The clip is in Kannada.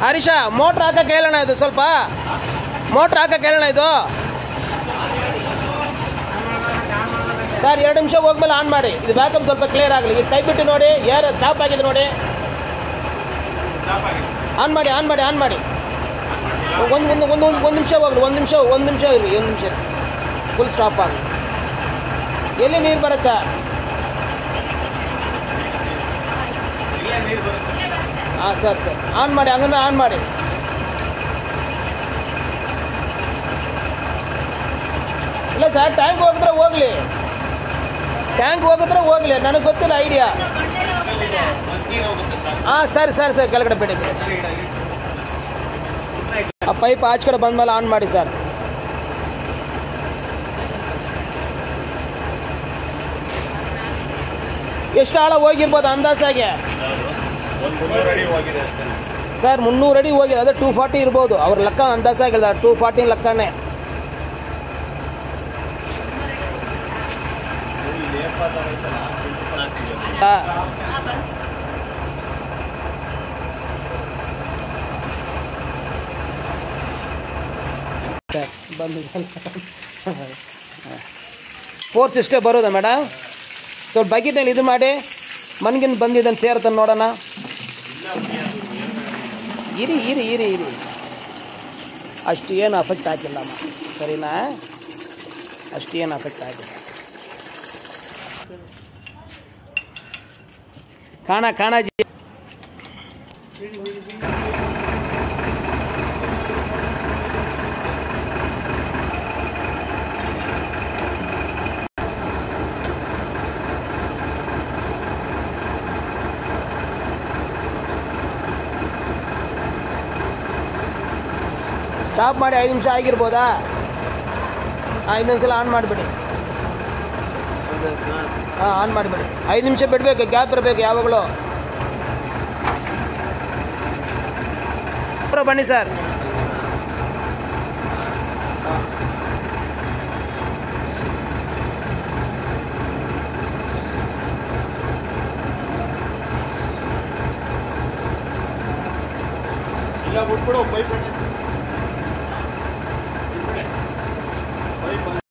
ಹರೀಶ, ಮೋಟ್ರ್ ಹಾಕಕ್ಕೆ ಹೇಳೋಣ, ಇದು ಸ್ವಲ್ಪ ಮೋಟ್ರ್ ಹಾಕಕ್ಕೆ ಹೇಳೋಣ. ಇದು ಸರ್ 2 ನಿಮಿಷ ಹೋಗ್ಮೇಲೆ ಆನ್ ಮಾಡಿ. ಇದು ಬ್ಯಾಕಪ್ ಸ್ವಲ್ಪ ಕ್ಲಿಯರ್ ಆಗಲಿ. ಇದು ಕೈ ಬಿಟ್ಟು ನೋಡಿ, ಏರ್ ಸ್ಟಾಪ್ ಆಗಿದೆ ನೋಡಿ. ಆನ್ ಮಾಡಿ ಆನ್ ಮಾಡಿ ಆನ್ ಮಾಡಿ. ಒಂದು ನಿಮಿಷ ಹೋಗಲಿ, ಒಂದು ನಿಮಿಷ ಇರಲಿ, 1 ನಿಮಿಷ ಫುಲ್ ಸ್ಟಾಪ್ ಆಗಿ. ಎಲ್ಲಿ ನೀರು ಬರುತ್ತೆ? ಹಾಂ ಸರ್ ಆನ್ ಮಾಡಿ, ಹಂಗಂದ್ರೆ ಆನ್ ಮಾಡಿ. ಇಲ್ಲ ಸರ್, ಟ್ಯಾಂಕ್ ಹೋಗಿದ್ರೆ ಹೋಗಲಿ, ನನಗೆ ಗೊತ್ತಿಲ್ಲ ಐಡಿಯಾ. ಹಾಂ ಸರ್ ಕೆಳಗಡೆ ಬಿಡಿ. ಆ ಪೈಪ್ ಆಚೆ ಕಡೆ ಬಂದಮೇಲೆ ಆನ್ ಮಾಡಿ ಸರ್. ಎಷ್ಟು ಆಳ ಹೋಗಿರ್ಬೋದು ಅಂದಾಜಾಗೆ? ಸರ್ 300 ಅಡಿ ಹೋಗಿದೆ. ಅದೇ 240 ಇರ್ಬೋದು. ಅವ್ರ ಲೆಕ್ಕ ಅಂದಾಜಾಗಿಲ್ಲ, 240 ಲೆಕ್ಕನೇ. ಫೋರ್ಸ್ ಇಷ್ಟೇ ಬರೋದಾ ಮೇಡಮ್? ಸ್ವಲ್ಪ ಬಕೆಟ್ನಲ್ಲಿ ಇದು ಮಾಡಿ, ಮನ್ಗಿನ ಬಂದಿದ್ದನ್ನು ಸೇರ್ತಾನೆ ನೋಡೋಣ. ಇರಿ ಅಷ್ಟು ಏನು ಅಫೆಕ್ಟ್ ಆಗಿಲ್ಲಮ್ಮ, ಸರಿನಾ? ಅಷ್ಟು ಏನು ಅಫೆಕ್ಟ್ ಆಗಿಲ್ಲ. ಕಾಣಾಜಿ ಸ್ಟಾಪ್ ಮಾಡಿ. 5 ನಿಮಿಷ ಆಗಿರ್ಬೋದಾ? ಇನ್ನೊಂದ್ಸಲ ಆನ್ ಮಾಡಿಬಿಡಿ. ಹಾಂ ಆನ್ ಮಾಡಿಬಿಡಿ. 5 ನಿಮಿಷ ಬಿಡಬೇಕು, ಗ್ಯಾಪ್ ಇರಬೇಕು ಯಾವಾಗಲೂ. ಬನ್ನಿ ಸರ್. ಇಲ್ಲ ಬಿಟ್ಬಿಡು, ಪೈಪ್